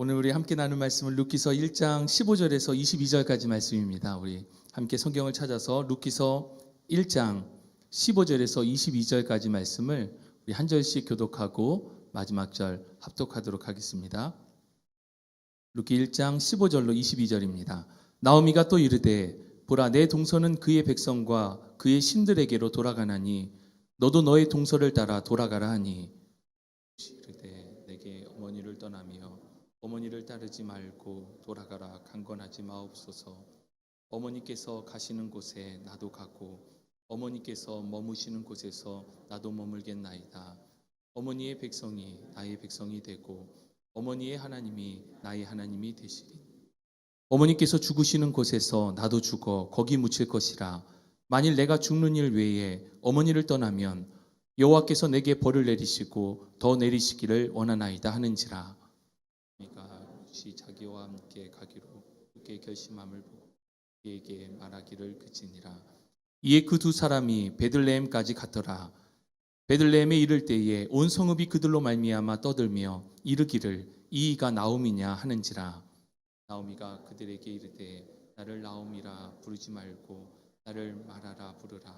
오늘 우리 함께 나눌 말씀은 룻기서 1장 15절에서 22절까지 말씀입니다. 우리 함께 성경을 찾아서 룻기서 1장 15절에서 22절까지 말씀을 우리 한 절씩 교독하고 마지막 절 합독하도록 하겠습니다. 룻기 1장 15절로 22절입니다. 나오미가 또 이르되 보라 내 동서는 그의 백성과 그의 신들에게로 돌아가나니 너도 너의 동서를 따라 돌아가라 하니 이르되 내게 어머니를 떠나며 어머니를 따르지 말고 돌아가라 강건하지 마옵소서. 어머니께서 가시는 곳에 나도 가고 어머니께서 머무시는 곳에서 나도 머물겠나이다. 어머니의 백성이 나의 백성이 되고 어머니의 하나님이 나의 하나님이 되시리. 어머니께서 죽으시는 곳에서 나도 죽어 거기 묻힐 것이라. 만일 내가 죽는 일 외에 어머니를 떠나면 여호와께서 내게 벌을 내리시고 더 내리시기를 원하나이다 하는지라. 자기와 함께 가기로 굳게 결심함을 보고 그에게 말하기를 그치니라. 이에 그 두 사람이 베들레헴까지 갔더라. 베들레헴에 이를 때에 온 성읍이 그들로 말미암아 떠들며 이르기를 이가 나오미냐 하는지라. 나오미가 그들에게 이르되 나를 나오미라 부르지 말고 나를 마라라 부르라.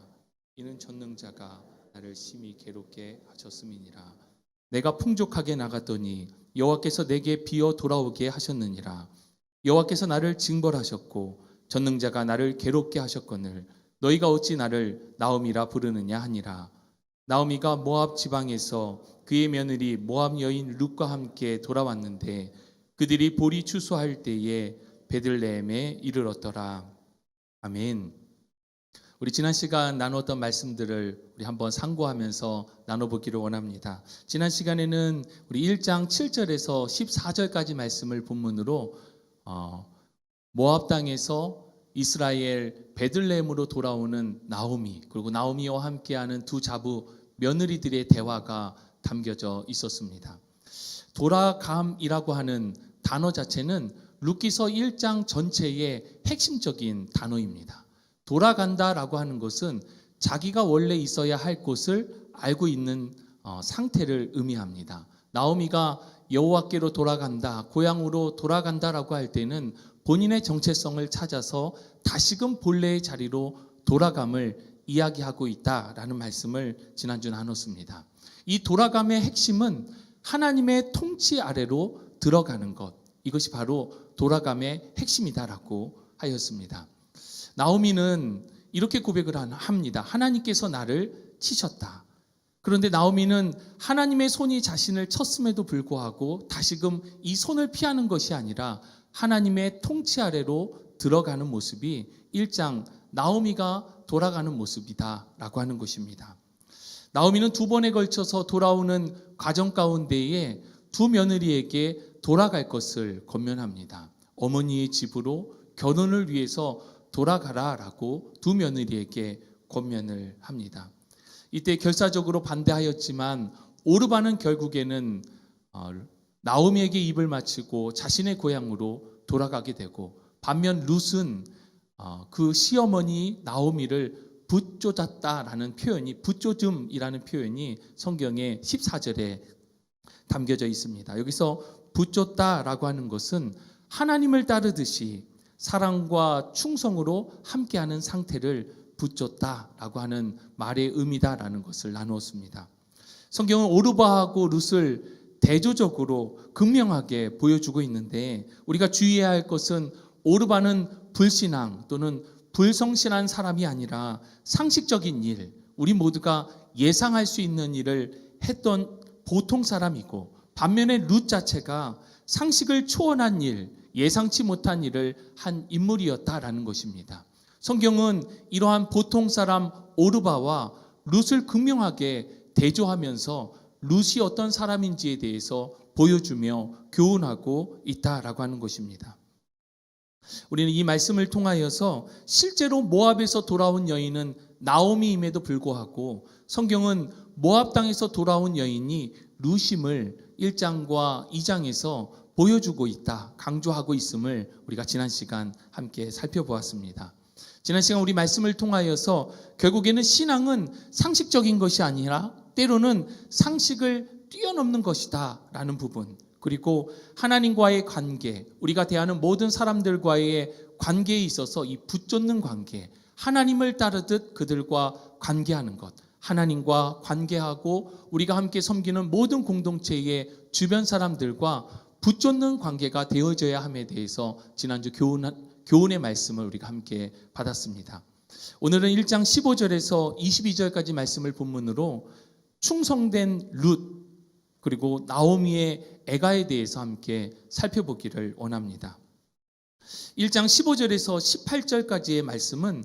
이는 전능자가 나를 심히 괴롭게 하셨음이니라. 내가 풍족하게 나갔더니 여호와께서 내게 비어 돌아오게 하셨느니라. 여호와께서 나를 징벌하셨고 전능자가 나를 괴롭게 하셨거늘 너희가 어찌 나를 나오미라 부르느냐 하니라. 나오미가 모압 지방에서 그의 며느리 모압 여인 룻과 함께 돌아왔는데 그들이 보리 추수할 때에 베들레헴에 이르렀더라. 아멘. 우리 지난 시간 나누었던 말씀들을 우리 한번 상고하면서 나눠보기를 원합니다. 지난 시간에는 우리 1장 7절에서 14절까지 말씀을 본문으로 모압 땅에서 이스라엘 베들레헴으로 돌아오는 나오미, 그리고 나오미와 함께하는 두 자부 며느리들의 대화가 담겨져 있었습니다. 돌아감이라고 하는 단어 자체는 룻기서 1장 전체의 핵심적인 단어입니다. 돌아간다라고 하는 것은 자기가 원래 있어야 할 곳을 알고 있는 상태를 의미합니다. 나오미가 여호와께로 돌아간다, 고향으로 돌아간다라고 할 때는 본인의 정체성을 찾아서 다시금 본래의 자리로 돌아감을 이야기하고 있다라는 말씀을 지난주 나눴습니다. 이 돌아감의 핵심은 하나님의 통치 아래로 들어가는 것, 이것이 바로 돌아감의 핵심이다라고 하였습니다. 나오미는 이렇게 고백을 합니다. 하나님께서 나를 치셨다. 그런데 나오미는 하나님의 손이 자신을 쳤음에도 불구하고 다시금 이 손을 피하는 것이 아니라 하나님의 통치 아래로 들어가는 모습이 1장 나오미가 돌아가는 모습이다라고 하는 것입니다. 나오미는 두 번에 걸쳐서 돌아오는 과정 가운데에 두 며느리에게 돌아갈 것을 권면합니다. 어머니의 집으로 결혼을 위해서 돌아가라라고 두 며느리에게 권면을 합니다. 이때 결사적으로 반대하였지만 오르바는 결국에는 나오미에게 입을 맞추고 자신의 고향으로 돌아가게 되고, 반면 룻은 그 시어머니 나오미를 붙쫓았다라는 표현이, 붙쫓음이라는 표현이 성경의 14절에 담겨져 있습니다. 여기서 붙쫓다라고 하는 것은 하나님을 따르듯이 사랑과 충성으로 함께하는 상태를 붙쫓다라고 하는 말의 의미다라는 것을 나누었습니다. 성경은 오르바하고 룻을 대조적으로 극명하게 보여주고 있는데, 우리가 주의해야 할 것은 오르바는 불신앙 또는 불성실한 사람이 아니라 상식적인 일, 우리 모두가 예상할 수 있는 일을 했던 보통 사람이고, 반면에 룻 자체가 상식을 초월한 일, 예상치 못한 일을 한 인물이었다라는 것입니다. 성경은 이러한 보통 사람 오르바와 룻을 극명하게 대조하면서 룻이 어떤 사람인지에 대해서 보여주며 교훈하고 있다라고 하는 것입니다. 우리는 이 말씀을 통하여서 실제로 모압에서 돌아온 여인은 나오미임에도 불구하고 성경은 모압 땅에서 돌아온 여인이 룻임을 1장과 2장에서 보여주고 있다, 강조하고 있음을 우리가 지난 시간 함께 살펴보았습니다. 지난 시간 우리 말씀을 통하여서 결국에는 신앙은 상식적인 것이 아니라 때로는 상식을 뛰어넘는 것이다 라는 부분, 그리고 하나님과의 관계, 우리가 대하는 모든 사람들과의 관계에 있어서 이 붙잡는 관계, 하나님을 따르듯 그들과 관계하는 것, 하나님과 관계하고 우리가 함께 섬기는 모든 공동체의 주변 사람들과 붙잡는 관계가 되어져야 함에 대해서 지난주 교훈의 말씀을 우리가 함께 받았습니다. 오늘은 1장 15절에서 22절까지 말씀을 본문으로 충성된 룻 그리고 나오미의 애가에 대해서 함께 살펴보기를 원합니다. 1장 15절에서 18절까지의 말씀은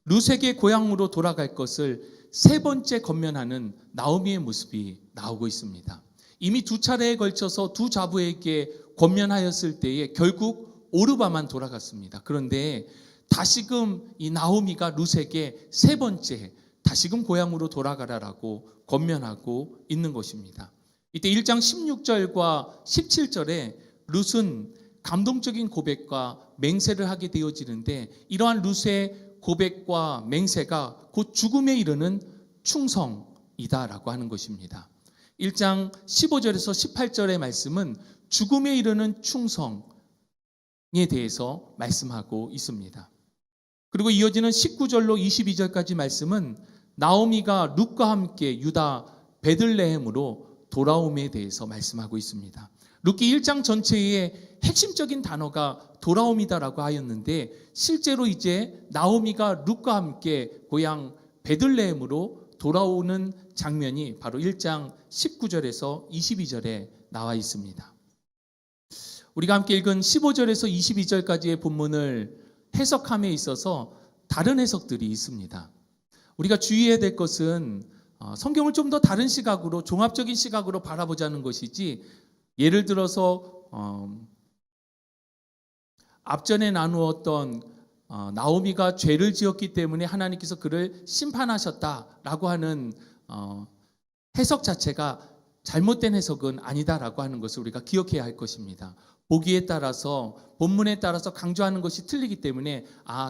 룻에게 고향으로 돌아갈 것을 세 번째 건면하는 나오미의 모습이 나오고 있습니다. 이미 두 차례에 걸쳐서 두 자부에게 권면하였을 때에 결국 오르바만 돌아갔습니다. 그런데 다시금 이 나오미가 룻에게 세 번째 다시금 고향으로 돌아가라라고 권면하고 있는 것입니다. 이때 1장 16절과 17절에 룻은 감동적인 고백과 맹세를 하게 되어지는데 이러한 룻의 고백과 맹세가 곧 죽음에 이르는 충성이다라고 하는 것입니다. 1장 15절에서 18절의 말씀은 죽음에 이르는 충성에 대해서 말씀하고 있습니다. 그리고 이어지는 19절로 22절까지 말씀은 나오미가 룻과 함께 유다 베들레헴으로 돌아옴에 대해서 말씀하고 있습니다. 룻기 1장 전체의 핵심적인 단어가 돌아옴이다라고 하였는데 실제로 이제 나오미가 룻과 함께 고향 베들레헴으로 돌아오는 장면이 바로 1장 19절에서 22절에 나와 있습니다. 우리가 함께 읽은 15절에서 22절까지의 본문을 해석함에 있어서 다른 해석들이 있습니다. 우리가 주의해야 될 것은 성경을 좀 더 다른 시각으로 종합적인 시각으로 바라보자는 것이지 예를 들어서 앞전에 나누었던 나오미가 죄를 지었기 때문에 하나님께서 그를 심판하셨다라고 하는 해석 자체가 잘못된 해석은 아니다라고 하는 것을 우리가 기억해야 할 것입니다. 보기에 따라서 본문에 따라서 강조하는 것이 틀리기 때문에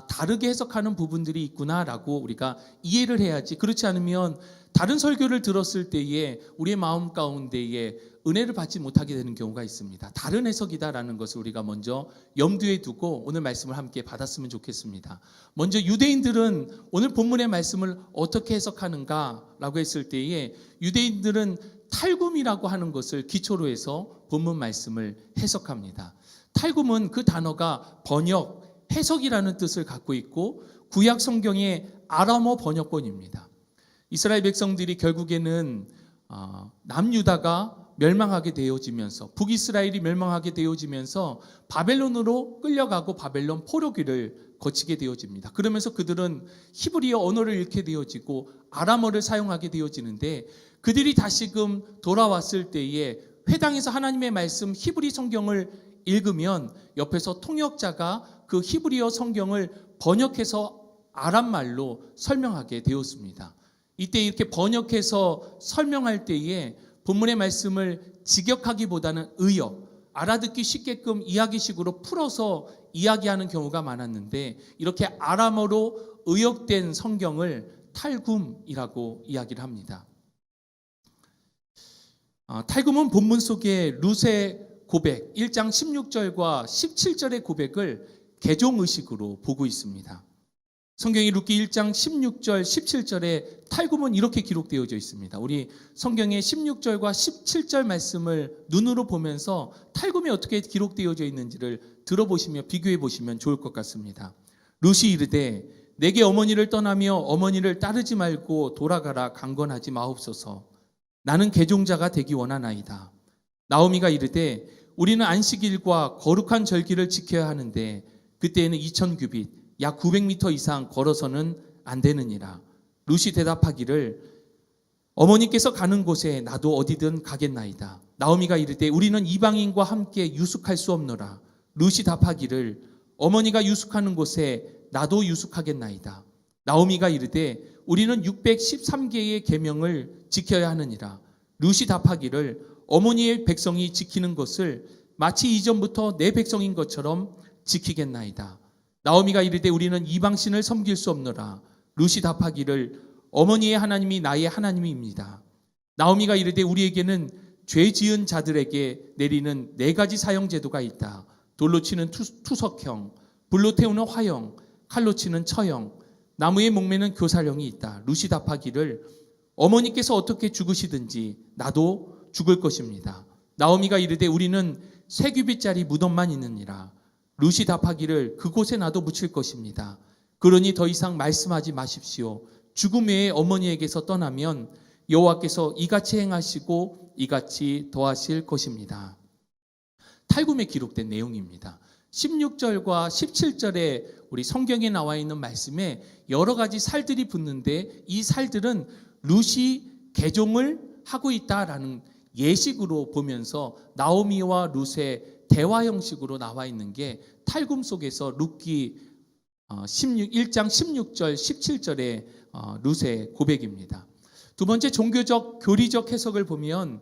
다르게 해석하는 부분들이 있구나라고 우리가 이해를 해야지, 그렇지 않으면 다른 설교를 들었을 때에 우리의 마음 가운데에 은혜를 받지 못하게 되는 경우가 있습니다. 다른 해석이다라는 것을 우리가 먼저 염두에 두고 오늘 말씀을 함께 받았으면 좋겠습니다. 먼저 유대인들은 오늘 본문의 말씀을 어떻게 해석하는가라고 했을 때에 유대인들은 탈굼이라고 하는 것을 기초로 해서 본문 말씀을 해석합니다. 탈굼은 그 단어가 번역, 해석이라는 뜻을 갖고 있고 구약 성경의 아람어 번역본입니다. 이스라엘 백성들이 결국에는 남유다가 멸망하게 되어지면서 북이스라엘이 멸망하게 되어지면서 바벨론으로 끌려가고 바벨론 포로기를 거치게 되어집니다. 그러면서 그들은 히브리어 언어를 잃게 되어지고 아람어를 사용하게 되어지는데 그들이 다시금 돌아왔을 때에 회당에서 하나님의 말씀 히브리 성경을 읽으면 옆에서 통역자가 그 히브리어 성경을 번역해서 아람말로 설명하게 되었습니다. 이때 이렇게 번역해서 설명할 때에 본문의 말씀을 직역하기보다는 의역, 알아듣기 쉽게끔 이야기식으로 풀어서 이야기하는 경우가 많았는데 이렇게 아람어로 의역된 성경을 탈굼이라고 이야기를 합니다. 탈굼은 본문 속에 룻의 고백 1장 16절과 17절의 고백을 개종의식으로 보고 있습니다. 성경이 룻기 1장 16절 17절에 탈굼은 이렇게 기록되어져 있습니다. 우리 성경의 16절과 17절 말씀을 눈으로 보면서 탈굼이 어떻게 기록되어져 있는지를 들어보시며 비교해 보시면 좋을 것 같습니다. 룻이 이르되 내게 어머니를 떠나며 어머니를 따르지 말고 돌아가라 강건하지 마옵소서. 나는 개종자가 되기 원하나이다. 나오미가 이르되 우리는 안식일과 거룩한 절기를 지켜야 하는데 그때에는 2000규빗 약 900m 이상 걸어서는 안 되느니라. 룻이 대답하기를 어머니께서 가는 곳에 나도 어디든 가겠나이다. 나오미가 이르되 우리는 이방인과 함께 유숙할 수 없노라. 룻이 답하기를 어머니가 유숙하는 곳에 나도 유숙하겠나이다. 나오미가 이르되 우리는 613개의 계명을 지켜야 하느니라. 룻이 답하기를 어머니의 백성이 지키는 것을 마치 이전부터 내 백성인 것처럼 지키겠나이다. 나오미가 이르되 우리는 이방신을 섬길 수 없노라. 룻이 답하기를 어머니의 하나님이 나의 하나님입니다. 나오미가 이르되 우리에게는 죄 지은 자들에게 내리는 4가지 사형 제도가 있다. 돌로 치는 투석형, 불로 태우는 화형, 칼로 치는 처형, 나무에 목매는 교살형이 있다. 룻이 답하기를 어머니께서 어떻게 죽으시든지 나도 죽을 것입니다. 나오미가 이르되 우리는 3규빗짜리 무덤만 있느니라. 룻이 답하기를 그곳에 나도 묻힐 것입니다. 그러니 더 이상 말씀하지 마십시오. 죽음 외에 어머니에게서 떠나면 여호와께서 이같이 행하시고 이같이 더하실 것입니다. 탈굼에 기록된 내용입니다. 16절과 17절에 우리 성경에 나와 있는 말씀에 여러 가지 살들이 붙는데 이 살들은 룻이 개종을 하고 있다라는 예식으로 보면서 나오미와 룻의 대화 형식으로 나와 있는 게 탈굼 속에서 룻기 1장 16절 17절의 룻의 고백입니다. 두 번째 종교적 교리적 해석을 보면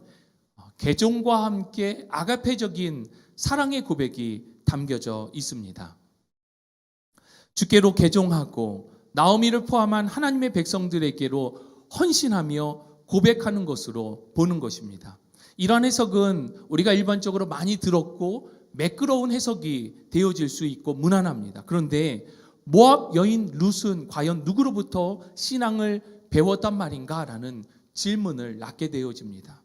개종과 함께 아가페적인 사랑의 고백이 담겨져 있습니다. 주께로 개종하고 나오미를 포함한 하나님의 백성들에게로 헌신하며 고백하는 것으로 보는 것입니다. 이러한 해석은 우리가 일반적으로 많이 들었고 매끄러운 해석이 되어질 수 있고 무난합니다. 그런데 모압 여인 룻은 과연 누구로부터 신앙을 배웠단 말인가라는 질문을 낳게 되어집니다.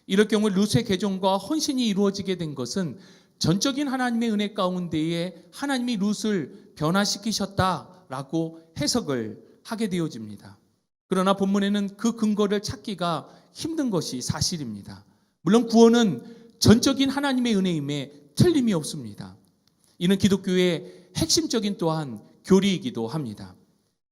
이럴 경우 룻의 개종과 헌신이 이루어지게 된 것은 전적인 하나님의 은혜 가운데에 하나님이 룻을 변화시키셨다라고 해석을 하게 되어집니다. 그러나 본문에는 그 근거를 찾기가 힘든 것이 사실입니다. 물론 구원은 전적인 하나님의 은혜임에 틀림이 없습니다. 이는 기독교의 핵심적인 또한 교리이기도 합니다.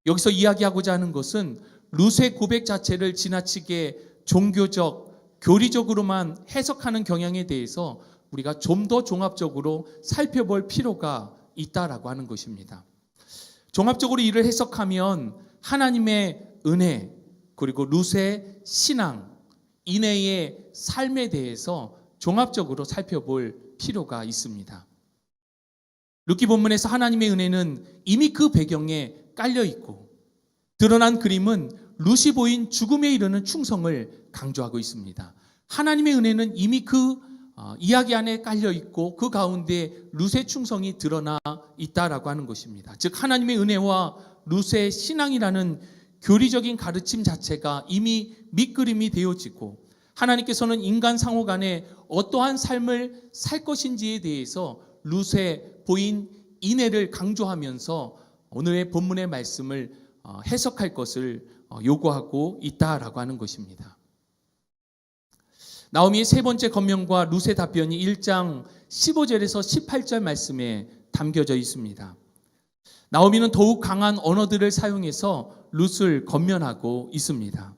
여기서 이야기하고자 하는 것은 룻의 고백 자체를 지나치게 종교적, 교리적으로만 해석하는 경향에 대해서 우리가 좀 더 종합적으로 살펴볼 필요가 있다라고 하는 것입니다. 종합적으로 이를 해석하면 하나님의 은혜 그리고 룻의 신앙, 인애의 삶에 대해서 종합적으로 살펴볼 필요가 있습니다. 룻기 본문에서 하나님의 은혜는 이미 그 배경에 깔려 있고 드러난 그림은 룻이 보인 죽음에 이르는 충성을 강조하고 있습니다. 하나님의 은혜는 이미 그 이야기 안에 깔려 있고 그 가운데 룻의 충성이 드러나 있다라고 하는 것입니다. 즉 하나님의 은혜와 룻의 신앙이라는 교리적인 가르침 자체가 이미 밑그림이 되어지고 하나님께서는 인간 상호 간에 어떠한 삶을 살 것인지에 대해서 룻의 보인 인애를 강조하면서 오늘의 본문의 말씀을 해석할 것을 요구하고 있다라고 하는 것입니다. 나오미의 세 번째 권면과 룻의 답변이 1장 15절에서 18절 말씀에 담겨져 있습니다. 나오미는 더욱 강한 언어들을 사용해서 룻을 권면하고 있습니다.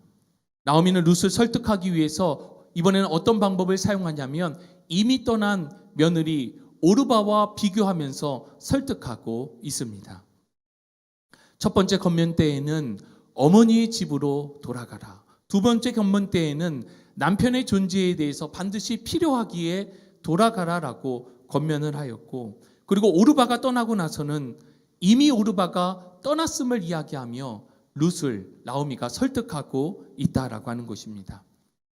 나오미는 룻을 설득하기 위해서 이번에는 어떤 방법을 사용하냐면 이미 떠난 며느리 오르바와 비교하면서 설득하고 있습니다. 첫 번째 권면 때에는 어머니의 집으로 돌아가라. 두 번째 권면 때에는 남편의 존재에 대해서 반드시 필요하기에 돌아가라라고 권면을 하였고 그리고 오르바가 떠나고 나서는 이미 오르바가 떠났음을 이야기하며 룻을 나오미가 설득하고 있다라고 하는 것입니다.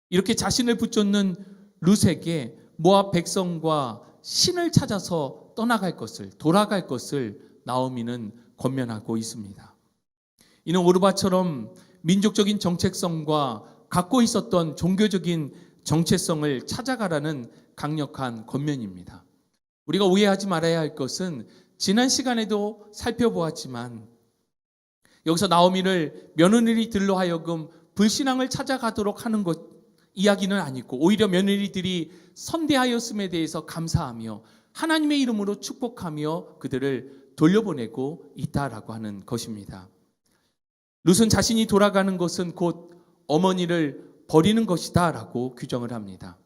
이렇게 자신을 붙잡는 룻에게 모압 백성과 신을 찾아서 떠나갈 것을 돌아갈 것을 나오미는 권면하고 있습니다. 이는 오르바처럼 민족적인 정체성과 갖고 있었던 종교적인 정체성을 찾아가라는 강력한 권면입니다. 우리가 오해하지 말아야 할 것은 지난 시간에도 살펴보았지만 여기서 나오미를 며느리들로 하여금 불신앙을 찾아가도록 하는 것 이야기는 아니고 오히려 며느리들이 선대하였음에 대해서 감사하며 하나님의 이름으로 축복하며 그들을 돌려보내고 있다라고 하는 것입니다. 룻은 자신이 돌아가는 것은 곧 어머니를 버리는 것이다 라고 규정을 합니다.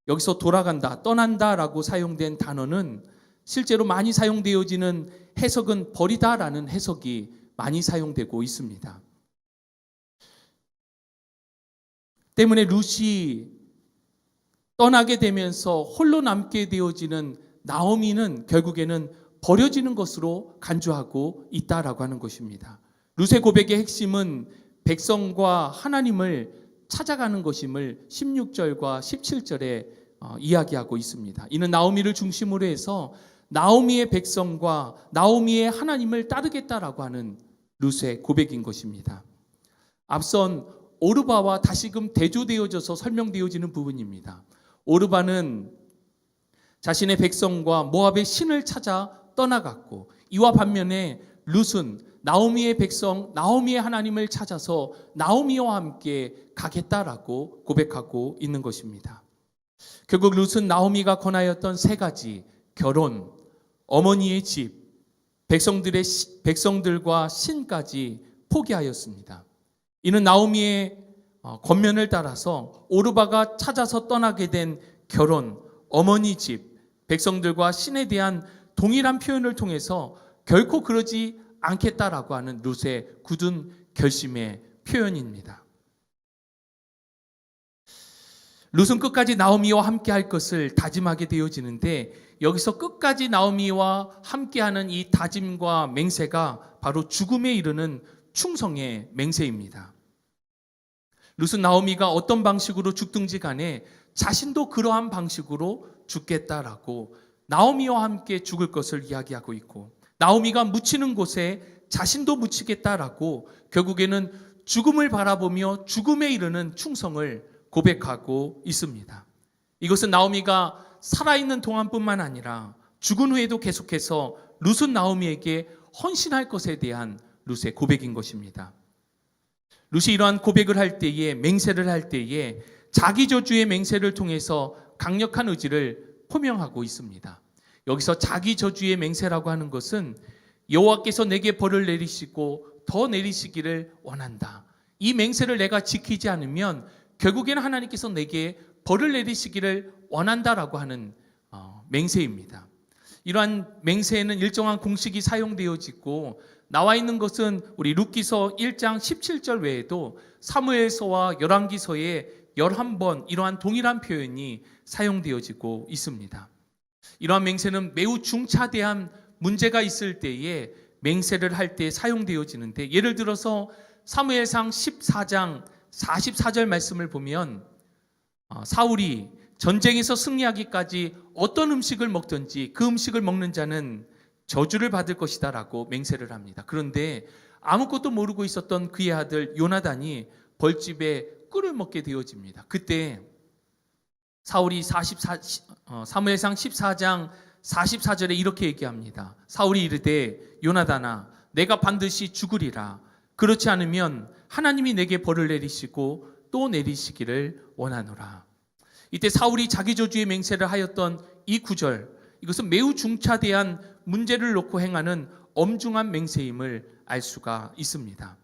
여기서 돌아간다, 떠난다 라고 사용된 단어는 실제로 많이 사용되어지는 해석은 버리다 라는 해석이 많이 사용되고 있습니다. 때문에 룻이 떠나게 되면서 홀로 남게 되어지는 나오미는 결국에는 버려지는 것으로 간주하고 있다라고 하는 것입니다. 룻의 고백의 핵심은 백성과 하나님을 찾아가는 것임을 16절과 17절에 이야기하고 있습니다. 이는 나오미를 중심으로 해서 나오미의 백성과 나오미의 하나님을 따르겠다라고 하는 룻의 고백인 것입니다. 앞선 오르바와 다시금 대조되어져서 설명되어지는 부분입니다. 오르바는 자신의 백성과 모압의 신을 찾아 떠나갔고, 이와 반면에 룻은 나오미의 백성, 나오미의 하나님을 찾아서 나오미와 함께 가겠다라고 고백하고 있는 것입니다. 결국 룻은 나오미가 권하였던 세 가지, 결혼, 어머니의 집, 백성들과 신까지 포기하였습니다. 이는 나오미의 권면을 따라서 오르바가 찾아서 떠나게 된 결혼, 어머니 집, 백성들과 신에 대한 동일한 표현을 통해서 결코 그러지 않겠다라고 하는 룻의 굳은 결심의 표현입니다. 룻은 끝까지 나오미와 함께할 것을 다짐하게 되어지는데, 여기서 끝까지 나오미와 함께하는 이 다짐과 맹세가 바로 죽음에 이르는 충성의 맹세입니다. 룻은 나오미가 어떤 방식으로 죽든지 간에 자신도 그러한 방식으로 죽겠다라고 나오미와 함께 죽을 것을 이야기하고 있고, 나오미가 묻히는 곳에 자신도 묻히겠다라고 결국에는 죽음을 바라보며 죽음에 이르는 충성을 고백하고 있습니다. 이것은 나오미가 살아있는 동안뿐만 아니라 죽은 후에도 계속해서 룻은 나오미에게 헌신할 것에 대한 룻의 고백인 것입니다. 룻이 이러한 고백을 할 때에, 맹세를 할 때에 자기 저주의 맹세를 통해서 강력한 의지를 표명하고 있습니다. 여기서 자기 저주의 맹세라고 하는 것은 여호와께서 내게 벌을 내리시고 더 내리시기를 원한다. 이 맹세를 내가 지키지 않으면 결국에는 하나님께서 내게 벌을 내리시기를 원한다라고 하는 맹세입니다. 이러한 맹세에는 일정한 공식이 사용되어지고, 나와 있는 것은 우리 룻기서 1장 17절 외에도 사무엘서와 열왕기서에 11번 이러한 동일한 표현이 사용되어지고 있습니다. 이러한 맹세는 매우 중차대한 문제가 있을 때에 맹세를 할 때 사용되어지는데, 예를 들어서 사무엘상 14장 44절 말씀을 보면 사울이 전쟁에서 승리하기까지 어떤 음식을 먹든지 그 음식을 먹는 자는 저주를 받을 것이다 라고 맹세를 합니다. 그런데 아무것도 모르고 있었던 그의 아들 요나단이 벌집에 꿀을 먹게 되어집니다. 그때 사울이 사무엘상 14장 44절에 이렇게 얘기합니다. 사울이 이르되 요나단아 내가 반드시 죽으리라. 그렇지 않으면 하나님이 내게 벌을 내리시고 또 내리시기를 원하노라. 이때 사울이 자기 저주의 맹세를 하였던 이 구절, 이것은 매우 중차대한 문제를 놓고 행하는 엄중한 맹세임을 알 수가 있습니다.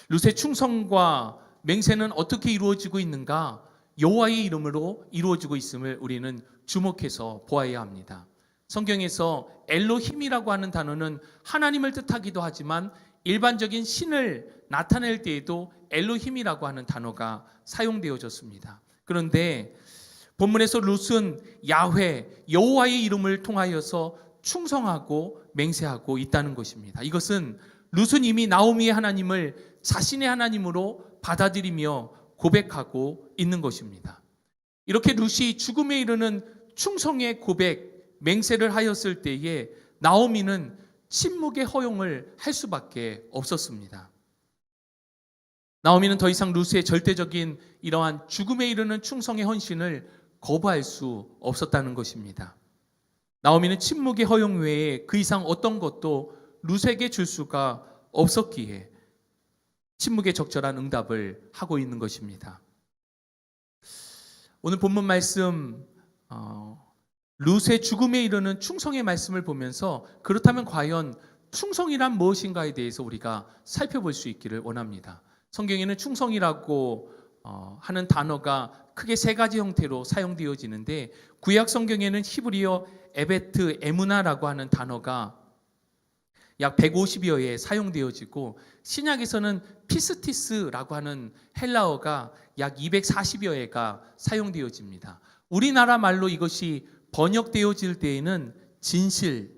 룻의 충성과 맹세는 어떻게 이루어지고 있는가? 여호와의 이름으로 이루어지고 있음을 우리는 주목해서 보아야 합니다. 성경에서 엘로힘이라고 하는 단어는 하나님을 뜻하기도 하지만 일반적인 신을 나타낼 때에도 엘로힘이라고 하는 단어가 사용되어졌습니다. 그런데 본문에서 룻은 야훼, 여호와의 이름을 통하여서 충성하고 맹세하고 있다는 것입니다. 이것은 룻은 이미 나오미의 하나님을 자신의 하나님으로 받아들이며 고백하고 있는 것입니다. 이렇게 룻이 죽음에 이르는 충성의 고백, 맹세를 하였을 때에 나오미는 침묵의 허용을 할 수밖에 없었습니다. 나오미는 더 이상 룻의 절대적인 이러한 죽음에 이르는 충성의 헌신을 거부할 수 없었다는 것입니다. 나오미는 침묵의 허용 외에 그 이상 어떤 것도 룻에게 줄 수가 없었기에 침묵에 적절한 응답을 하고 있는 것입니다. 오늘 본문 말씀 룻의 죽음에 이르는 충성의 말씀을 보면서 그렇다면 과연 충성이란 무엇인가에 대해서 우리가 살펴볼 수 있기를 원합니다. 성경에는 충성이라고 하는 단어가 크게 세 가지 형태로 사용되어지는데, 구약 성경에는 히브리어 에베트 에무나라고 하는 단어가 약 150여 회 사용되어지고, 신약에서는 피스티스라고 하는 헬라어가 약 240여 회가 사용되어집니다. 우리나라 말로 이것이 번역되어질 때에는 진실,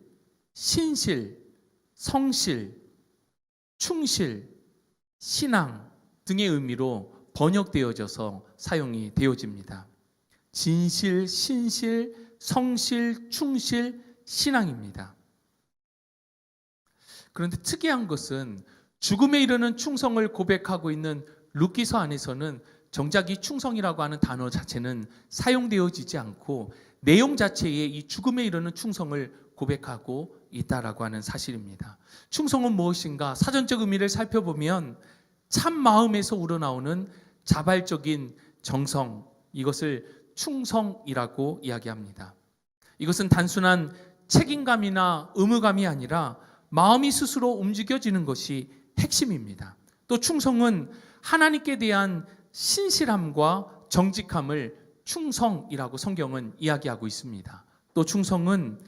신실, 성실, 충실, 신앙 등의 의미로 번역되어져서 사용이 되어집니다. 진실, 신실, 성실, 충실, 신앙입니다. 그런데 특이한 것은 죽음에 이르는 충성을 고백하고 있는 룻기서 안에서는 정작 이 충성이라고 하는 단어 자체는 사용되어지지 않고 내용 자체에 이 죽음에 이르는 충성을 고백하고 있다라고 하는 사실입니다. 충성은 무엇인가? 사전적 의미를 살펴보면 참 마음에서 우러나오는 자발적인 정성, 이것을 충성이라고 이야기합니다. 이것은 단순한 책임감이나 의무감이 아니라 마음이 스스로 움직여지는 것이 핵심입니다. 또 충성은 하나님께 대한 신실함과 정직함을 충성이라고 성경은 이야기하고 있습니다. 또 충성은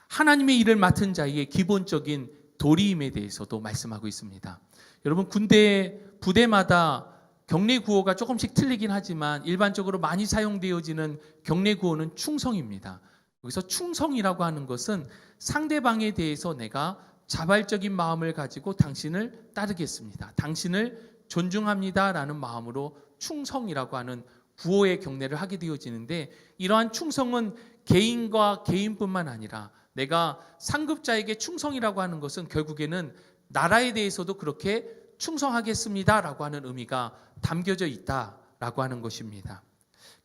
하나님의 일을 맡은 자의 기본적인 도리임에 대해서도 말씀하고 있습니다. 여러분, 군대 부대마다 격례 구호가 조금씩 틀리긴 하지만 일반적으로 많이 사용되어지는 격례 구호는 충성입니다. 여기서 충성이라고 하는 것은 상대방에 대해서 내가 자발적인 마음을 가지고 당신을 따르겠습니다, 당신을 존중합니다라는 마음으로 충성이라고 하는 구호의 격례를 하게 되어지는데, 이러한 충성은 개인과 개인뿐만 아니라 내가 상급자에게 충성이라고 하는 것은 결국에는 나라에 대해서도 그렇게 충성하겠습니다라고 하는 의미가 담겨져 있다라고 하는 것입니다.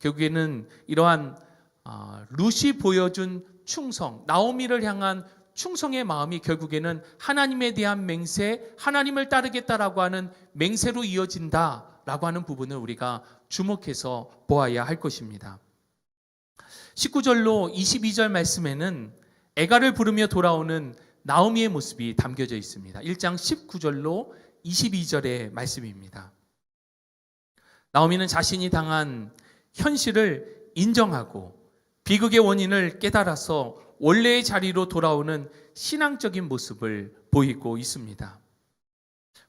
결국에는 이러한 룻이 보여준 충성, 나오미를 향한 충성의 마음이 결국에는 하나님에 대한 맹세, 하나님을 따르겠다라고 하는 맹세로 이어진다라고 하는 부분을 우리가 주목해서 보아야 할 것입니다. 19절로 22절 말씀에는 애가를 부르며 돌아오는 나오미의 모습이 담겨져 있습니다. 1장 19절로 22절의 말씀입니다. 나오미는 자신이 당한 현실을 인정하고 비극의 원인을 깨달아서 원래의 자리로 돌아오는 신앙적인 모습을 보이고 있습니다.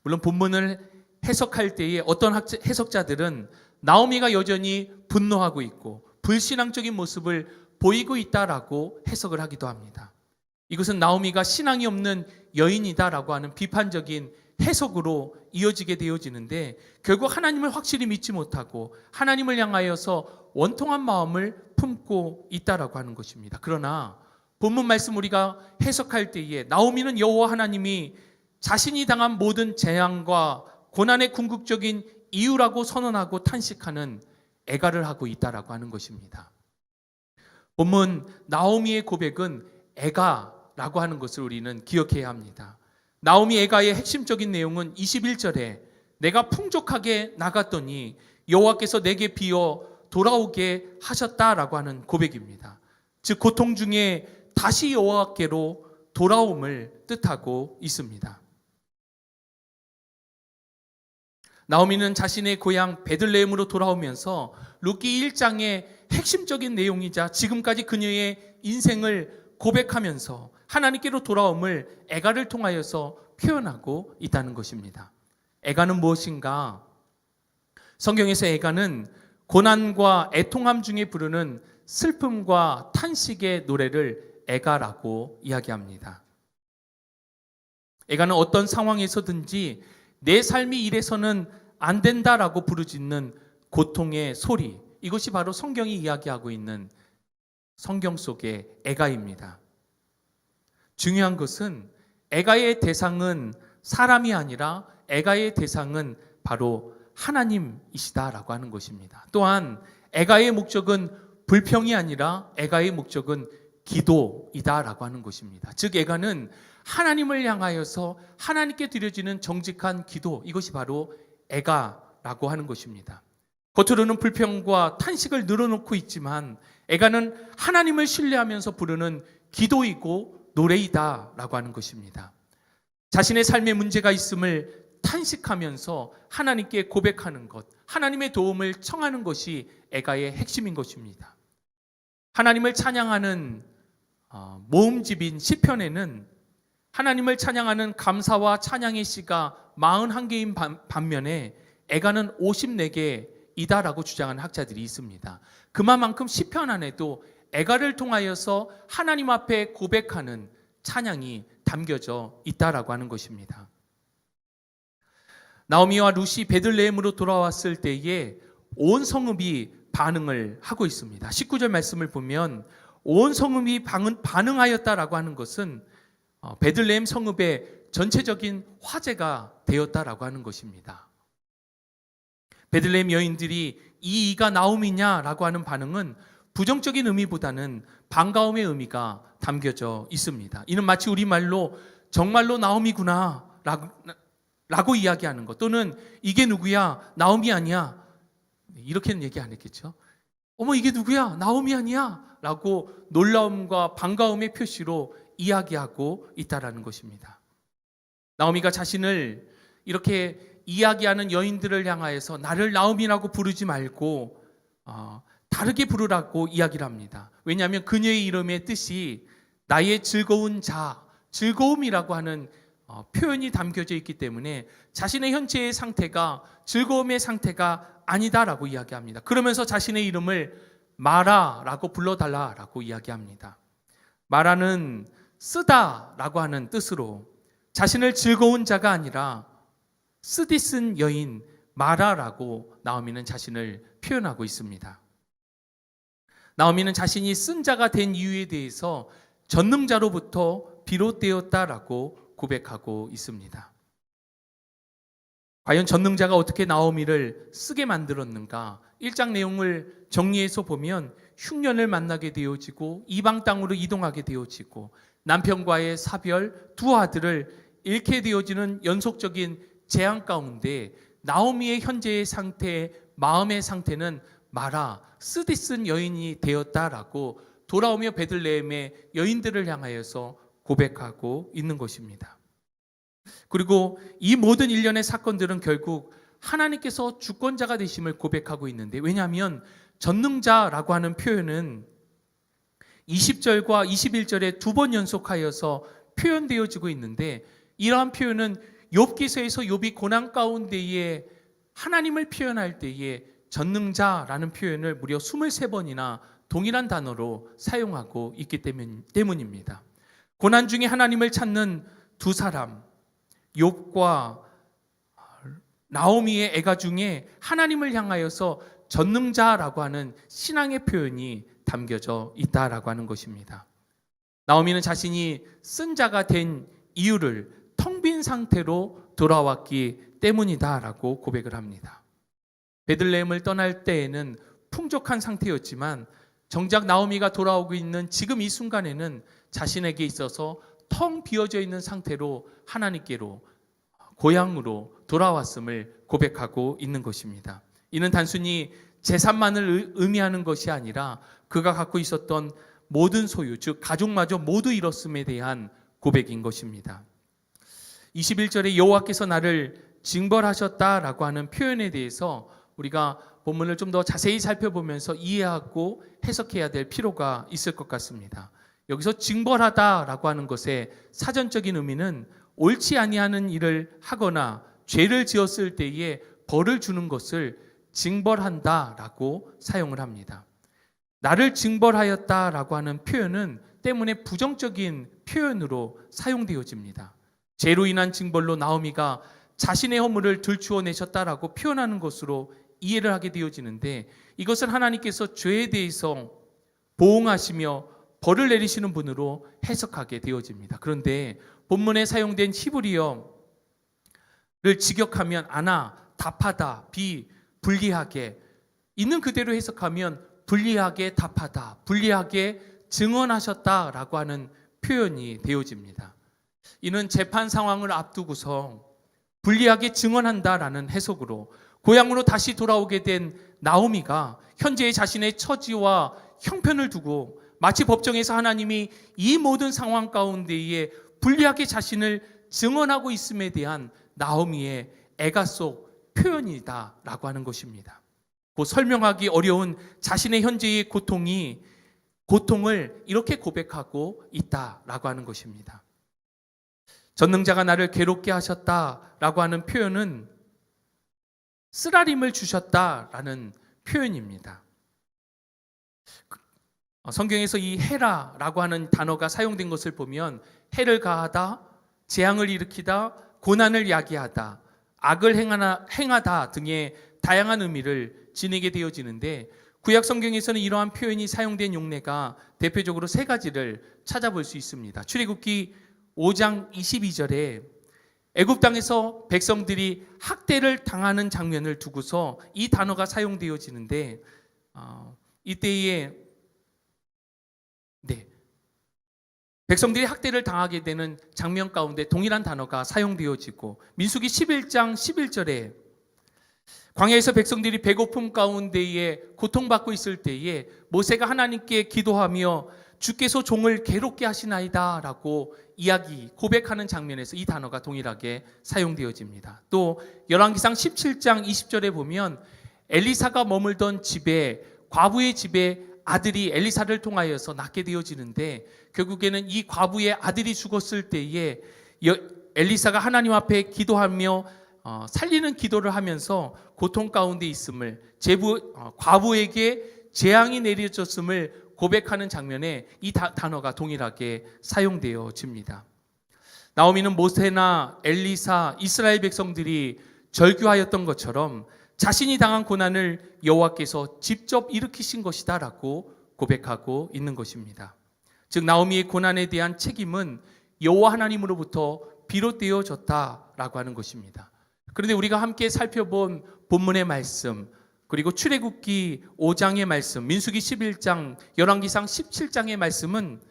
물론 본문을 해석할 때에 어떤 해석자들은 나오미가 여전히 분노하고 있고 불신앙적인 모습을 보이고 있다라고 해석을 하기도 합니다. 이것은 나오미가 신앙이 없는 여인이다라고 하는 비판적인 해석으로 이어지게 되어지는데, 결국 하나님을 확실히 믿지 못하고 하나님을 향하여서 원통한 마음을 품고 있다라고 하는 것입니다. 그러나 본문 말씀 우리가 해석할 때에 나오미는 여호와 하나님이 자신이 당한 모든 재앙과 고난의 궁극적인 이유라고 선언하고 탄식하는 애가를 하고 있다라고 하는 것입니다. 본문 나오미의 고백은 애가라고 하는 것을 우리는 기억해야 합니다. 나오미 애가의 핵심적인 내용은 21절에 내가 풍족하게 나갔더니 여호와께서 내게 비어 돌아오게 하셨다라고 하는 고백입니다. 즉 고통 중에 다시 여호와께로 돌아옴을 뜻하고 있습니다. 나오미는 자신의 고향 베들레헴으로 돌아오면서 룻기 1장의 핵심적인 내용이자 지금까지 그녀의 인생을 고백하면서 하나님께로 돌아옴을 애가를 통하여서 표현하고 있다는 것입니다. 애가는 무엇인가? 성경에서 애가는 고난과 애통함 중에 부르는 슬픔과 탄식의 노래를 애가라고 이야기합니다. 애가는 어떤 상황에서든지 내 삶이 이래서는 안 된다라고 부르짖는 고통의 소리, 이것이 바로 성경이 이야기하고 있는 성경 속의 애가입니다. 중요한 것은 애가의 대상은 사람이 아니라 애가의 대상은 바로 하나님이시다라고 하는 것입니다. 또한 애가의 목적은 불평이 아니라 애가의 목적은 기도이다라고 하는 것입니다. 즉 애가는 하나님을 향하여서 하나님께 드려지는 정직한 기도, 이것이 바로 애가라고 하는 것입니다. 겉으로는 불평과 탄식을 늘어놓고 있지만 애가는 하나님을 신뢰하면서 부르는 기도이고 노래이다라고 하는 것입니다. 자신의 삶에 문제가 있음을 탄식하면서 하나님께 고백하는 것, 하나님의 도움을 청하는 것이 애가의 핵심인 것입니다. 하나님을 찬양하는 모음집인 시편에는 하나님을 찬양하는 감사와 찬양의 시가 41개인 반면에 애가는 54개이다라고 주장하는 학자들이 있습니다. 그만큼 시편 안에도 애가를 통하여서 하나님 앞에 고백하는 찬양이 담겨져 있다라고 하는 것입니다. 나오미와 룻이 베들레헴으로 돌아왔을 때에 온 성읍이 반응을 하고 있습니다. 19절 말씀을 보면 온 성읍이 반응하였다라고 하는 것은 베들레헴 성읍의 전체적인 화제가 되었다라고 하는 것입니다. 베들레헴 여인들이 이가 나오미냐라고 하는 반응은 부정적인 의미보다는 반가움의 의미가 담겨져 있습니다. 이는 마치 우리말로 정말로 나오미구나 라고 이야기하는 것, 또는 이게 누구야? 나오미 아니야? 이렇게는 얘기 안 했겠죠. 어머, 이게 누구야? 나오미 아니야? 라고 놀라움과 반가움의 표시로 이야기하고 있다라는 것입니다. 나오미가 자신을 이렇게 이야기하는 여인들을 향하여서 나를 나오미라고 부르지 말고 다르게 부르라고 이야기를 합니다. 왜냐하면 그녀의 이름의 뜻이 나의 즐거운 자, 즐거움이라고 하는 표현이 담겨져 있기 때문에 자신의 현재의 상태가 즐거움의 상태가 아니다라고 이야기합니다. 그러면서 자신의 이름을 마라라고 불러달라라고 이야기합니다. 마라는 쓰다라고 하는 뜻으로 자신을 즐거운 자가 아니라 쓰디 쓴 여인 마라라고 나오미는 자신을 표현하고 있습니다. 나오미는 자신이 쓴 자가 된 이유에 대해서 전능자로부터 비롯되었다라고 고백하고 있습니다. 과연 전능자가 어떻게 나오미를 쓰게 만들었는가? 1장 내용을 정리해서 보면 흉년을 만나게 되어지고 이방 땅으로 이동하게 되어지고 남편과의 사별, 두 아들을 잃게 되어지는 연속적인 재앙 가운데 나오미의 현재의 상태, 마음의 상태는 마라, 쓰디 쓴 여인이 되었다라고 돌아오며 베들레헴의 여인들을 향하여서 고백하고 있는 것입니다. 그리고 이 모든 일련의 사건들은 결국 하나님께서 주권자가 되심을 고백하고 있는데, 왜냐하면 전능자라고 하는 표현은 20절과 21절에 두 번 연속하여서 표현되어지고 있는데, 이러한 표현은 욥기서에서 욥이 고난 가운데에 하나님을 표현할 때에 전능자라는 표현을 무려 23번이나 동일한 단어로 사용하고 있기 때문입니다. 고난 중에 하나님을 찾는 두 사람, 욥과 나오미의 애가 중에 하나님을 향하여서 전능자라고 하는 신앙의 표현이 담겨져 있다라고 하는 것입니다. 나오미는 자신이 쓴 자가 된 이유를 텅 빈 상태로 돌아왔기 때문이다라고 고백을 합니다. 베들레헴을 떠날 때에는 풍족한 상태였지만 정작 나오미가 돌아오고 있는 지금 이 순간에는 자신에게 있어서 텅 비어져 있는 상태로 하나님께로, 고향으로 돌아왔음을 고백하고 있는 것입니다. 이는 단순히 재산만을 의미하는 것이 아니라 그가 갖고 있었던 모든 소유, 즉 가족마저 모두 잃었음에 대한 고백인 것입니다. 21절에 여호와께서 나를 징벌하셨다라고 하는 표현에 대해서 우리가 본문을 좀 더 자세히 살펴보면서 이해하고 해석해야 될 필요가 있을 것 같습니다. 여기서 징벌하다라고 하는 것의 사전적인 의미는 옳지 아니하는 일을 하거나 죄를 지었을 때에 벌을 주는 것을 징벌한다라고 사용을 합니다. 나를 징벌하였다라고 하는 표현은 때문에 부정적인 표현으로 사용되어집니다. 죄로 인한 징벌로 나오미가 자신의 허물을 들추어내셨다라고 표현하는 것으로 이해를 하게 되어지는데, 이것은 하나님께서 죄에 대해서 보응하시며 벌을 내리시는 분으로 해석하게 되어집니다. 그런데 본문에 사용된 히브리어를 직역하면 아나, 답하다, 비, 불리하게, 있는 그대로 해석하면 불리하게 답하다, 불리하게 증언하셨다라고 하는 표현이 되어집니다. 이는 재판 상황을 앞두고서 불리하게 증언한다라는 해석으로 고향으로 다시 돌아오게 된 나오미가 현재의 자신의 처지와 형편을 두고 마치 법정에서 하나님이 이 모든 상황 가운데에 불리하게 자신을 증언하고 있음에 대한 나오미의 애가 속 표현이다라고 하는 것입니다. 그 설명하기 어려운 자신의 현재의 고통을 이렇게 고백하고 있다라고 하는 것입니다. 전능자가 나를 괴롭게 하셨다라고 하는 표현은 쓰라림을 주셨다라는 표현입니다. 성경에서 이 해라라고 하는 단어가 사용된 것을 보면 해를 가하다, 재앙을 일으키다, 고난을 야기하다, 악을 행하다 등의 다양한 의미를 지니게 되어지는데 구약 성경에서는 이러한 표현이 사용된 용례가 대표적으로 세 가지를 찾아볼 수 있습니다. 출애굽기 5장 22절에 애굽 땅에서 백성들이 학대를 당하는 장면을 두고서 이 단어가 사용되어지는데 이때에 백성들이 학대를 당하게 되는 장면 가운데 동일한 단어가 사용되어지고 민수기 11장 11절에 광야에서 백성들이 배고픔 가운데에 고통받고 있을 때에 모세가 하나님께 기도하며 주께서 종을 괴롭게 하시나이다 라고 고백하는 장면에서 이 단어가 동일하게 사용되어집니다. 또 열왕기상 17장 20절에 보면 엘리사가 머물던 집에 과부의 집에 아들이 엘리사를 통하여서 낳게 되어지는데 결국에는 이 과부의 아들이 죽었을 때에 엘리사가 하나님 앞에 기도하며 살리는 기도를 하면서 고통 가운데 있음을 과부에게 재앙이 내려졌음을 고백하는 장면에 이 단어가 동일하게 사용되어집니다. 나오미는 모세나 엘리사, 이스라엘 백성들이 절규하였던 것처럼 자신이 당한 고난을 여호와께서 직접 일으키신 것이다 라고 고백하고 있는 것입니다. 즉 나오미의 고난에 대한 책임은 여호와 하나님으로부터 비롯되어졌다라고 하는 것입니다. 그런데 우리가 함께 살펴본 본문의 말씀, 그리고 출애굽기 5장의 말씀, 민수기 11장, 열왕기상 17장의 말씀은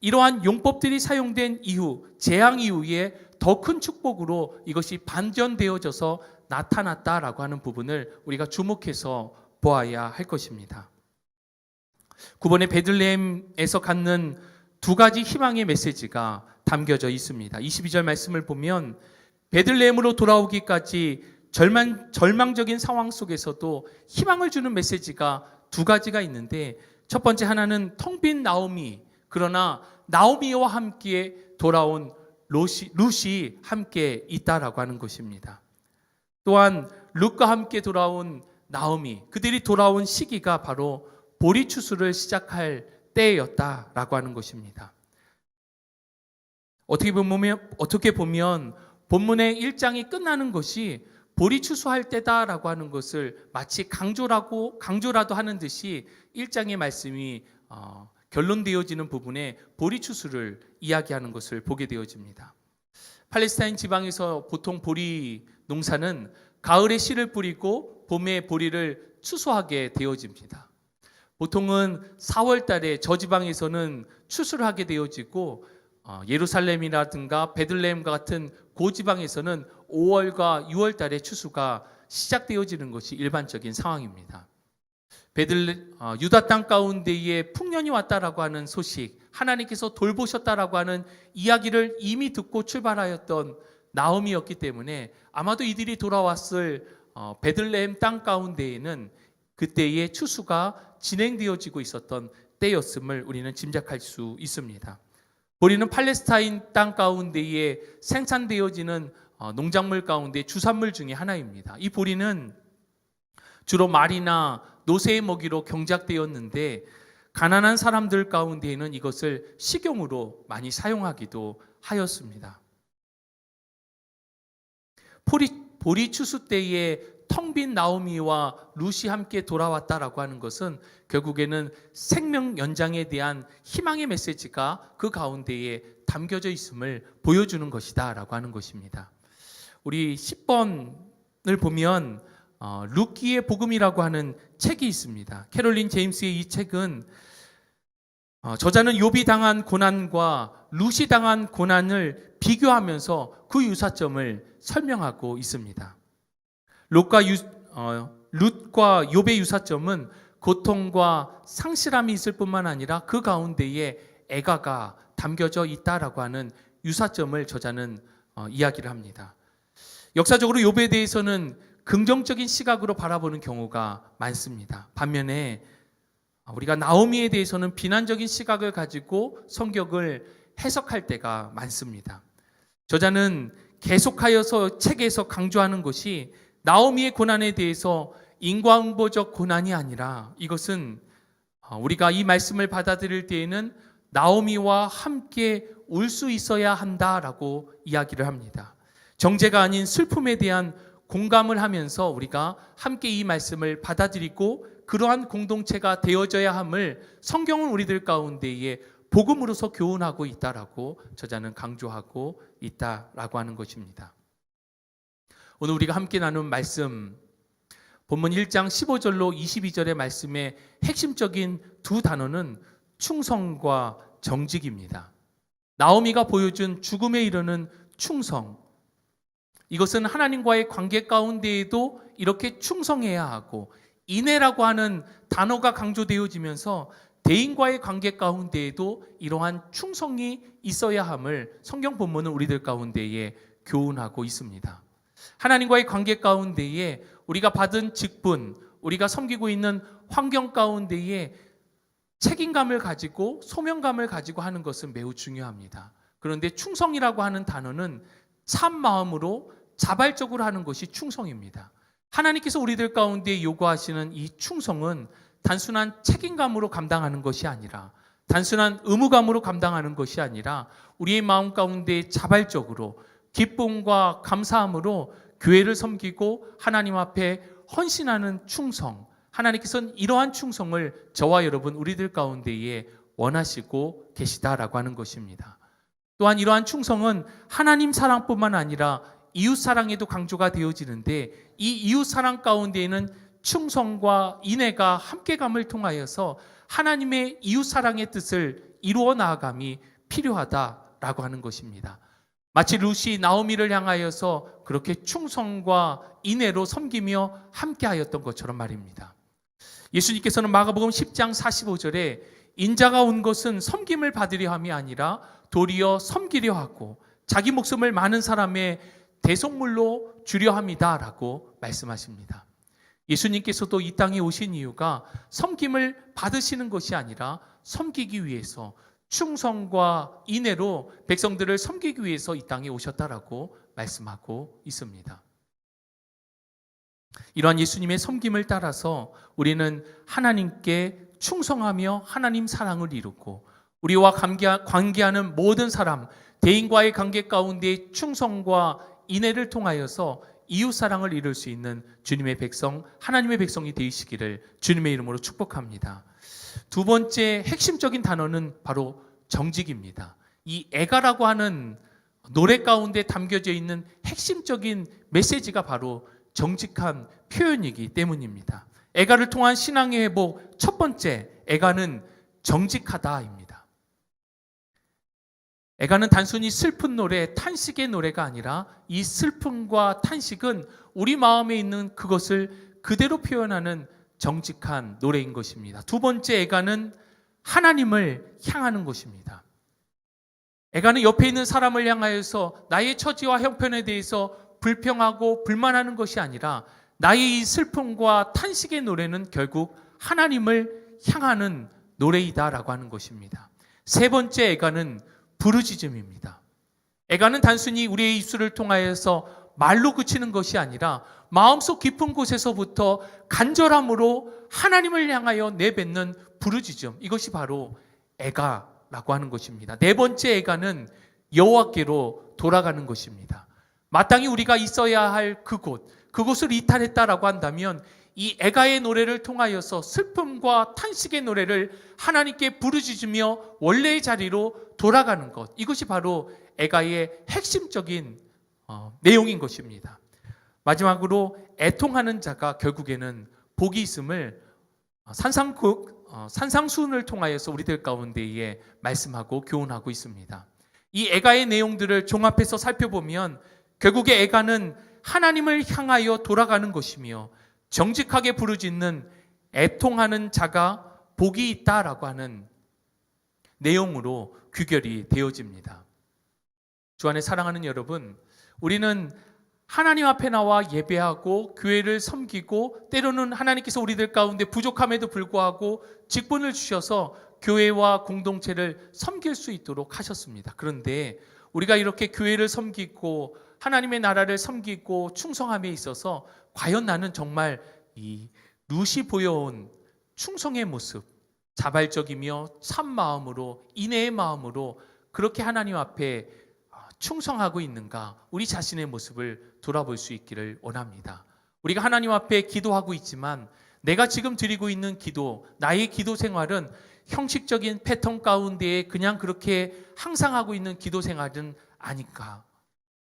이러한 용법들이 사용된 이후, 재앙 이후에 더 큰 축복으로 이것이 반전되어져서 나타났다라고 하는 부분을 우리가 주목해서 보아야 할 것입니다. 9번의 베들레헴에서 갖는 두 가지 희망의 메시지가 담겨져 있습니다. 22절 말씀을 보면 베들레헴으로 돌아오기까지 절망적인 상황 속에서도 희망을 주는 메시지가 두 가지가 있는데 첫 번째 하나는 텅 빈 나오미, 그러나 나오미와 함께 돌아온 룻이 함께 있다라고 하는 것입니다. 또한 룻과 함께 돌아온 나오미, 그들이 돌아온 시기가 바로 보리 추수를 시작할 때였다라고 하는 것입니다. 어떻게 보면 본문의 1장이 끝나는 것이 보리 추수할 때다라고 하는 것을 마치 강조라도 하는 듯이 1장의 말씀이 결론되어지는 부분에 보리 추수를 이야기하는 것을 보게 되어집니다. 팔레스타인 지방에서 보통 보리 농사는 가을에 씨를 뿌리고 봄에 보리를 추수하게 되어집니다. 보통은 4월 달에 저 지방에서는 추수를 하게 되어지고 예루살렘이라든가 베들레헴과 같은 고지방에서는 5월과 6월 달에 추수가 시작되어지는 것이 일반적인 상황입니다. 유다 땅 가운데에 풍년이 왔다라고 하는 소식, 하나님께서 돌보셨다라고 하는 이야기를 이미 듣고 출발하였던 나오미였기 때문에 아마도 이들이 돌아왔을 베들레헴 땅 가운데에는 그때의 추수가 진행되어지고 있었던 때였음을 우리는 짐작할 수 있습니다. 보리는 팔레스타인 땅 가운데에 생산되어지는 농작물 가운데 주산물 중에 하나입니다. 이 보리는 주로 말이나 노새의 먹이로 경작되었는데 가난한 사람들 가운데에는 이것을 식용으로 많이 사용하기도 하였습니다. 보리 추수 때에 텅 빈 나오미와 룻이 함께 돌아왔다라고 하는 것은 결국에는 생명 연장에 대한 희망의 메시지가 그 가운데에 담겨져 있음을 보여주는 것이다라고 하는 것입니다. 우리 10번을 보면 루키의 복음이라고 하는 책이 있습니다. 캐롤린 제임스의 이 책은 저자는 욥이 당한 고난과 룻이 당한 고난을 비교하면서 그 유사점을 설명하고 있습니다. 룻과 욥의 유사점은 고통과 상실함이 있을 뿐만 아니라 그 가운데에 애가가 담겨져 있다라고 하는 유사점을 저자는 이야기를 합니다. 역사적으로 욥에 대해서는 긍정적인 시각으로 바라보는 경우가 많습니다. 반면에 우리가 나오미에 대해서는 비난적인 시각을 가지고 성경을 해석할 때가 많습니다. 저자는 계속하여서 책에서 강조하는 것이 나오미의 고난에 대해서 인과응보적 고난이 아니라 이것은 우리가 이 말씀을 받아들일 때에는 나오미와 함께 울 수 있어야 한다라고 이야기를 합니다. 정죄가 아닌 슬픔에 대한 공감을 하면서 우리가 함께 이 말씀을 받아들이고 그러한 공동체가 되어져야 함을 성경은 우리들 가운데에 복음으로서 교훈하고 있다라고 저자는 강조하고 있다라고 하는 것입니다. 오늘 우리가 함께 나눈 말씀, 본문 1장 15절로 22절의 말씀의 핵심적인 두 단어는 충성과 정직입니다. 나오미가 보여준 죽음에 이르는 충성, 이것은 하나님과의 관계 가운데에도 이렇게 충성해야 하고, 인애라고 하는 단어가 강조되어지면서 대인과의 관계 가운데에도 이러한 충성이 있어야 함을 성경 본문은 우리들 가운데에 교훈하고 있습니다. 하나님과의 관계 가운데에 우리가 받은 직분, 우리가 섬기고 있는 환경 가운데에 책임감을 가지고 소명감을 가지고 하는 것은 매우 중요합니다. 그런데 충성이라고 하는 단어는 참 마음으로 자발적으로 하는 것이 충성입니다. 하나님께서 우리들 가운데 요구하시는 이 충성은 단순한 책임감으로 감당하는 것이 아니라, 단순한 의무감으로 감당하는 것이 아니라 우리의 마음 가운데 자발적으로 기쁨과 감사함으로 교회를 섬기고 하나님 앞에 헌신하는 충성, 하나님께서는 이러한 충성을 저와 여러분 우리들 가운데에 원하시고 계시다라고 하는 것입니다. 또한 이러한 충성은 하나님 사랑뿐만 아니라 이웃 사랑에도 강조가 되어지는데, 이 이웃 사랑 가운데에는 충성과 인애가 함께감을 통하여서 하나님의 이웃 사랑의 뜻을 이루어 나아감이 필요하다라고 하는 것입니다. 마치 룻이 나오미를 향하여서 그렇게 충성과 인애로 섬기며 함께하였던 것처럼 말입니다. 예수님께서는 마가복음 10장 45절에 인자가 온 것은 섬김을 받으려 함이 아니라 도리어 섬기려 하고 자기 목숨을 많은 사람의 대속물로 주려 함이다라고 말씀하십니다. 예수님께서도 이 땅에 오신 이유가 섬김을 받으시는 것이 아니라 섬기기 위해서, 충성과 인애로 백성들을 섬기기 위해서 이 땅에 오셨다라고 말씀하고 있습니다. 이러한 예수님의 섬김을 따라서 우리는 하나님께 충성하며 하나님 사랑을 이루고, 우리와 관계하는 모든 사람, 대인과의 관계 가운데 충성과 인애를 통하여서 이웃 사랑을 이룰 수 있는 주님의 백성, 하나님의 백성이 되시기를 주님의 이름으로 축복합니다. 두 번째 핵심적인 단어는 바로 정직입니다. 이 애가라고 하는 노래 가운데 담겨져 있는 핵심적인 메시지가 바로 정직한 표현이기 때문입니다. 애가를 통한 신앙의 회복, 첫 번째 애가는 정직하다입니다. 애가는 단순히 슬픈 노래, 탄식의 노래가 아니라 이 슬픔과 탄식은 우리 마음에 있는 그것을 그대로 표현하는 정직한 노래인 것입니다. 두 번째 애가는 하나님을 향하는 것입니다. 애가는 옆에 있는 사람을 향하여서 나의 처지와 형편에 대해서 불평하고 불만하는 것이 아니라 나의 이 슬픔과 탄식의 노래는 결국 하나님을 향하는 노래이다라고 하는 것입니다. 세 번째 애가는 부르짖음입니다. 애가는 단순히 우리의 입술을 통하여서 말로 그치는 것이 아니라 마음속 깊은 곳에서부터 간절함으로 하나님을 향하여 내뱉는 부르짖음, 이것이 바로 애가라고 하는 것입니다. 네 번째 애가는 여호와께로 돌아가는 것입니다. 마땅히 우리가 있어야 할 그곳을 이탈했다라고 한다면 이 애가의 노래를 통하여서 슬픔과 탄식의 노래를 하나님께 부르짖으며 원래의 자리로 돌아가는 것, 이것이 바로 애가의 핵심적인 내용인 것입니다. 마지막으로 애통하는 자가 결국에는 복이 있음을 산상수훈을 통하여서 우리들 가운데에 말씀하고 교훈하고 있습니다. 이 애가의 내용들을 종합해서 살펴보면 결국에 애가는 하나님을 향하여 돌아가는 것이며, 정직하게 부르짖는 애통하는 자가 복이 있다라고 하는 내용으로 귀결이 되어집니다. 주 안에 사랑하는 여러분, 우리는 하나님 앞에 나와 예배하고 교회를 섬기고, 때로는 하나님께서 우리들 가운데 부족함에도 불구하고 직분을 주셔서 교회와 공동체를 섬길 수 있도록 하셨습니다. 그런데 우리가 이렇게 교회를 섬기고 하나님의 나라를 섬기고 충성함에 있어서 과연 나는 정말 이 룻이 보여온 충성의 모습, 자발적이며 참 마음으로, 인애의 마음으로 그렇게 하나님 앞에 충성하고 있는가, 우리 자신의 모습을 돌아볼 수 있기를 원합니다. 우리가 하나님 앞에 기도하고 있지만 내가 지금 드리고 있는 기도, 나의 기도 생활은 형식적인 패턴 가운데에 그냥 그렇게 항상 하고 있는 기도 생활은 아닐까?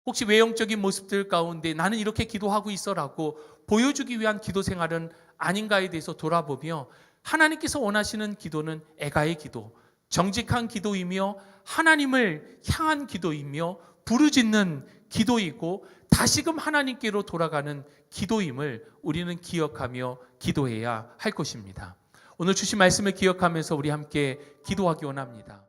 혹시 외형적인 모습들 가운데 나는 이렇게 기도하고 있어라고 보여주기 위한 기도 생활은 아닌가에 대해서 돌아보며, 하나님께서 원하시는 기도는 애가의 기도, 정직한 기도이며 하나님을 향한 기도이며 부르짖는 기도이고 다시금 하나님께로 돌아가는 기도임을 우리는 기억하며 기도해야 할 것입니다. 오늘 주신 말씀을 기억하면서 우리 함께 기도하기 원합니다.